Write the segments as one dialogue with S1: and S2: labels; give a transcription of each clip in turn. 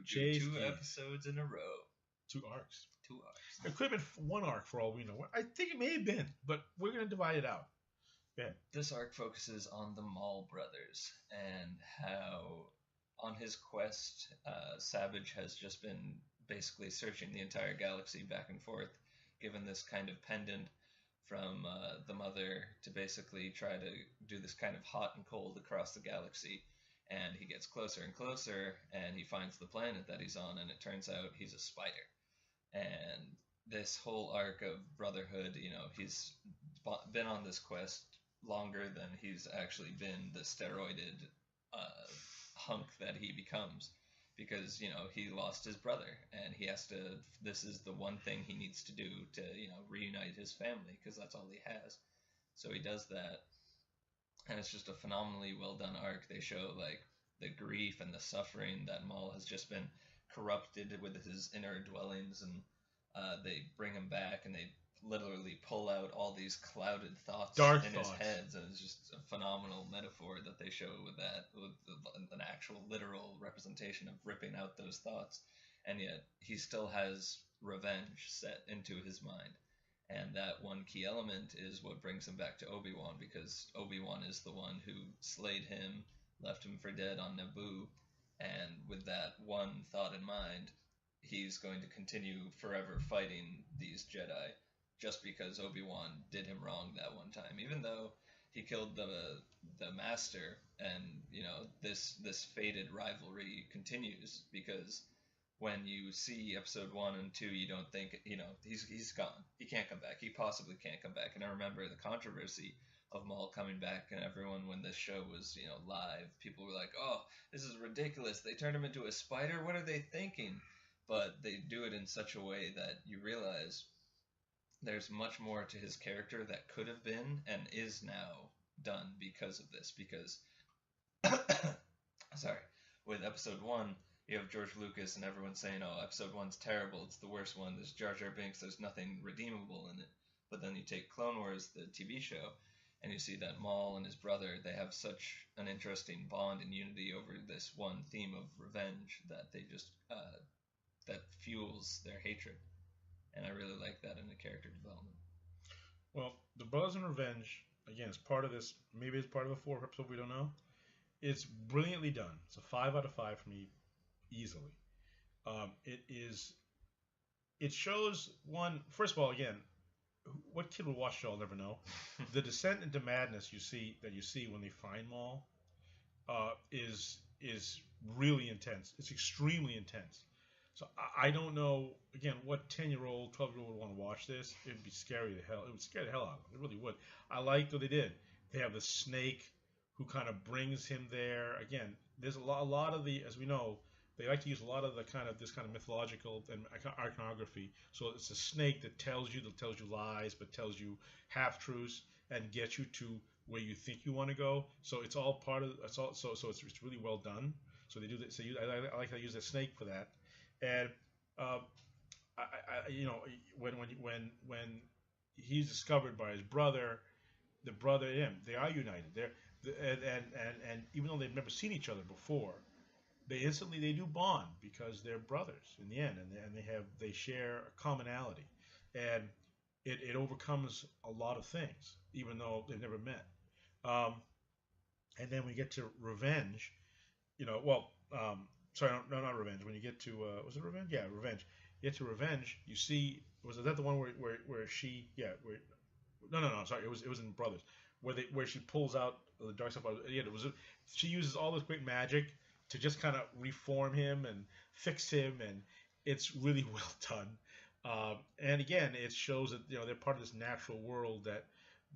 S1: do
S2: Chase
S1: two
S2: Geese.
S1: episodes in a row.
S2: 2 arcs.
S1: 2 arcs.
S2: It could have been 1 arc for all we know. I think it may have been, but we're going to divide it out. Yeah.
S1: This arc focuses on the Maul brothers and how, on his quest, Savage has just been basically searching the entire galaxy back and forth, given this kind of pendant from the mother to basically try to do this kind of hot and cold across the galaxy. And he gets closer and closer, and he finds the planet that he's on, and it turns out he's a spider. And this whole arc of brotherhood, he's been on this quest longer than he's actually been the steroided hunk that he becomes, because he lost his brother, and this is the one thing he needs to do to reunite his family, because that's all he has. So he does that, and it's just a phenomenally well done arc. They show like the grief and the suffering that Maul has just been corrupted with his inner dwellings, and they bring him back, and they literally pull out all these clouded thoughts in his head, and it's just a phenomenal metaphor that they show with that, with an actual literal representation of ripping out those thoughts, and yet he still has revenge set into his mind. And that one key element is what brings him back to Obi-Wan, because Obi-Wan is the one who slayed him, left him for dead on Naboo, and with that one thought in mind, he's going to continue forever fighting these Jedi, just because Obi-Wan did him wrong that one time. Even though he killed the Master, and this fated rivalry continues, because when you see episode 1 and 2, you don't think, he's gone. He can't come back. He possibly can't come back. And I remember the controversy of Maul coming back, and everyone, when this show was, live, people were like, oh, this is ridiculous. They turned him into a spider? What are they thinking? But they do it in such a way that you realize there's much more to his character that could have been and is now done because of this. Because, sorry, with episode 1, you have George Lucas and everyone saying, oh, episode 1's terrible, it's the worst one, there's Jar Jar Binks, there's nothing redeemable in it. But then you take Clone Wars, the TV show, and you see that Maul and his brother, they have such an interesting bond and unity over this one theme of revenge that they just, that fuels their hatred. And I really like that in the character development.
S2: Well, the Brothers in Revenge, again, is part of this, maybe it's part of a 4 episode, we don't know. It's brilliantly done. It's a 5 out of 5 for me, easily. It shows one, first of all, again, what kid will watch the show, I'll never know. The descent into madness you see when they find Maul is really intense. It's extremely intense. So I don't know, again, what 10-year-old, 12-year-old would want to watch this. It would be scary to hell. It would scare the hell out of them. It really would. I liked what they did. They have the snake who kind of brings him there. Again, there's a lot of the, as we know, they like to use a lot of this kind of mythological and iconography. So it's a snake that tells you lies, but tells you half-truths and gets you to where you think you want to go. So it's all part of, it's really well done. So they do that. So I like how they use the snake for that. And when he's discovered by his brother, the brother and him, they are united. And even though they've never seen each other before, they do bond because they're brothers in the end, and they share a commonality, and it overcomes a lot of things, even though they've never met. And then we get to Revenge, sorry, no, not Revenge. When you get to, was it Revenge? Yeah, Revenge. You get to Revenge, you see, was that the one where she, yeah, no, sorry, it was in Brothers, where she pulls out the dark stuff. Yeah, she uses all this great magic to just kind of reform him and fix him, and it's really well done. And again, it shows that they're part of this natural world that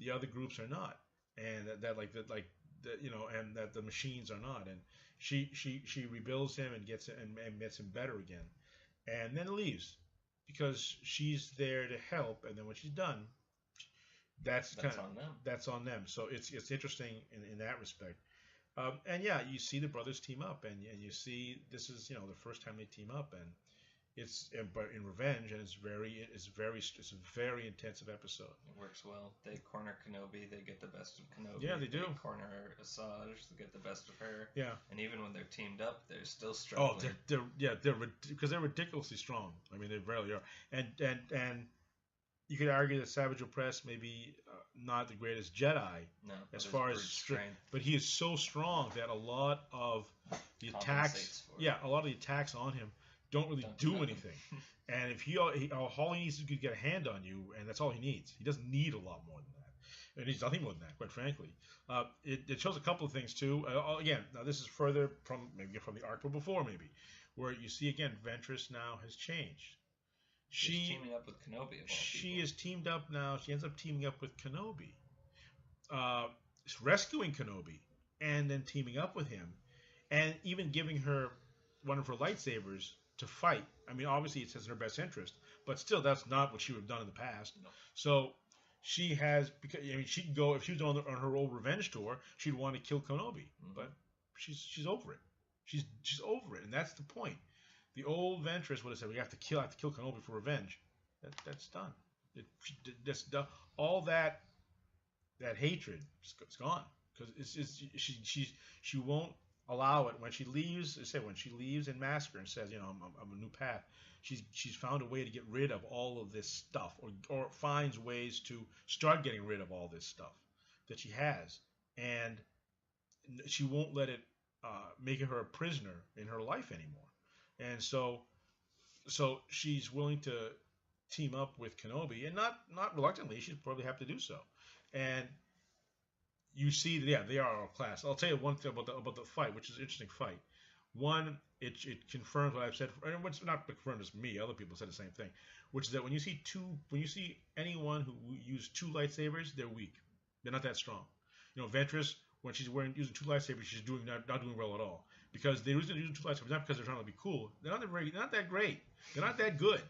S2: the other groups are not, and and that the machines are not. And she rebuilds him and gets him better again, and then leaves because she's there to help. And then when she's done, that's
S1: on them.
S2: That's on them. So it's interesting in that respect. And yeah, you see the brothers team up, and you see this is the first time they team up, and but in Revenge, and it's a very intensive episode.
S1: It works well. They corner Kenobi. They get the best of Kenobi.
S2: Yeah, they do.
S1: They corner Asajj. They get the best of her.
S2: Yeah.
S1: And even when they're teamed up, they're still struggling.
S2: Because they're ridiculously strong. I mean, they really are. And you could argue that Savage Opress may be not the greatest Jedi as far as strength, but he is so strong that a lot of the attacks on him don't really do anything. And if all he needs is to get a hand on you, and that's all he needs. He doesn't need a lot more than that. It needs nothing more than that, quite frankly. It shows a couple of things too. Again, now this is further from the arc before, maybe, where you see again Ventress now has changed.
S1: She's teaming up with Kenobi.
S2: She is teamed up now. She ends up teaming up with Kenobi, rescuing Kenobi, and then teaming up with him, and even giving her one of her lightsabers to fight. I mean, obviously it says in her best interest, but still, that's not what she would have done in the past.
S1: No.
S2: So she has, because I mean, she'd go if she was on her old revenge tour, she'd want to kill Kenobi, but she's over it. She's over it, and that's the point. The old Ventress would have said, "We have to kill Kenobi for revenge." That's done. That's done. All that hatred is gone because she won't allow it when she leaves. I say when she leaves in Massacre and says, I'm a new path. She's found a way to get rid of all of this stuff, or finds ways to start getting rid of all this stuff that she has, and she won't let it make her a prisoner in her life anymore. And so she's willing to team up with Kenobi, and not reluctantly. She'd probably have to do so. And you see, they are our class. I'll tell you one thing about the fight, which is an interesting fight. One, it confirms what I've said, and what's not confirmed is me. Other people said the same thing, which is that when you see anyone who uses two lightsabers, they're weak. They're not that strong. Ventress, when she's using two lightsabers, she's not doing well at all. Because they're using two lightsabers not because they're trying to be cool. They're not that great. They're not that good.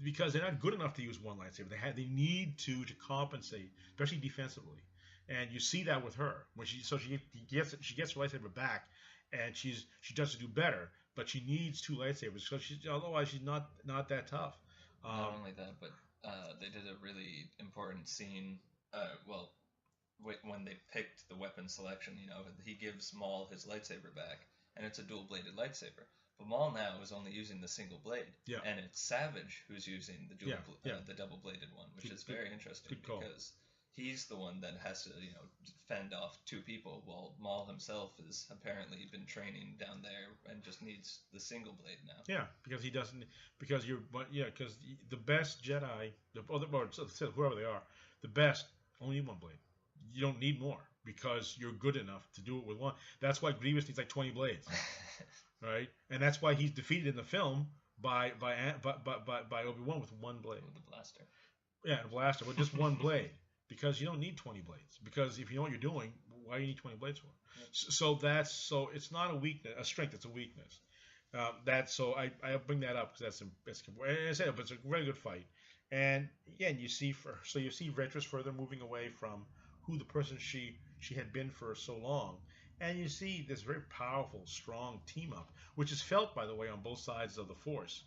S2: Because they're not good enough to use one lightsaber. They need to compensate, especially defensively. And you see that with her when she gets her lightsaber back, and she does do better. But she needs two lightsabers because otherwise she's not that tough.
S1: Not only that, but they did a really important scene. When they picked the weapon selection, he gives Maul his lightsaber back, and it's a dual-bladed lightsaber. But Maul now is only using the single blade, and it's Savage who's using the double-bladed one, which is very interesting because he's the one that has to fend off two people, while Maul himself has apparently been training down there and just needs the single blade now.
S2: Yeah, because he doesn't. Because the best Jedi, whoever they are, the best only need one blade. You don't need more because you're good enough to do it with one. That's why Grievous needs like 20 blades, right? And that's why he's defeated in the film by Obi-Wan with one blade.
S1: With the blaster.
S2: Yeah, a blaster with just one blade, because you don't need 20 blades. Because if you know what you're doing, why do you need 20 blades for? Yep. So it's not a strength. It's a weakness. I bring that up because that's important. And I said, but it's a very good fight. And again, you see Ventress further moving away from who the person she had been for so long, and you see this very powerful, strong team up, which is felt, by the way, on both sides of the Force,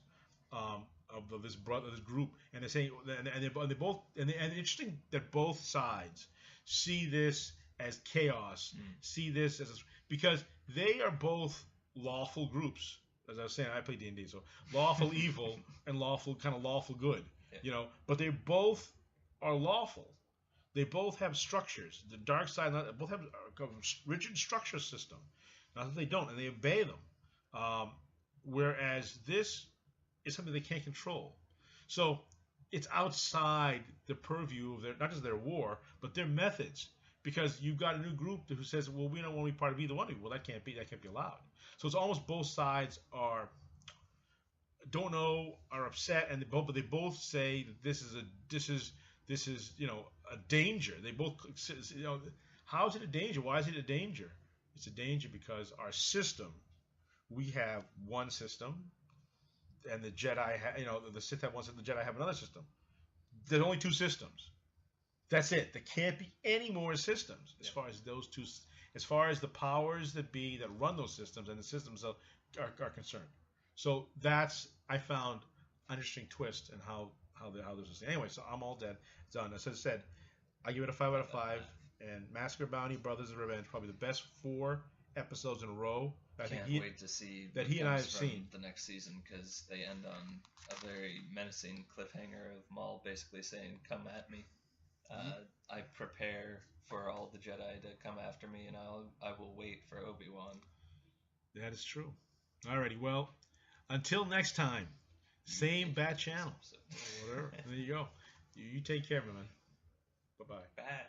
S2: of this group. And they say, and interesting that both sides see this as chaos, see this as because they are both lawful groups. As I was saying, I play D&D, so lawful evil and lawful good.
S1: Yeah.
S2: But they both are lawful. They both have structures. The dark side, both have a rigid structure system. Not that they don't, and they obey them. Whereas this is something they can't control. So it's outside the purview of not just their war, but their methods. Because you've got a new group who says, well, we don't want to be part of either one of you. Well, that can't be allowed. So it's almost both sides don't know, are upset, but they both say that this is a danger. They both how is it a danger? Why is it a danger? It's a danger because our system, we have one system, and the Jedi the Sith have one system, the Jedi have another system. There's only two systems. That's it. There can't be any more systems as far as those two, as far as the powers that be that run those systems and the systems are concerned. So I found interesting twist in how this is. Anyway, so I'm all done. As I said, I give it a 5 out of 5. And Massacre Bounty Brothers of Revenge, probably the best 4 episodes in a row.
S1: Can't wait to see
S2: that he and I have
S1: from
S2: seen
S1: the next season, because they end on a very menacing cliffhanger of Maul basically saying, "Come at me." I prepare for all the Jedi to come after me, and I will wait for Obi-Wan.
S2: That is true. Alrighty, well, until next time, same bat channel. Whatever. There you go. You take care, man. Bye-bye.
S1: Bad.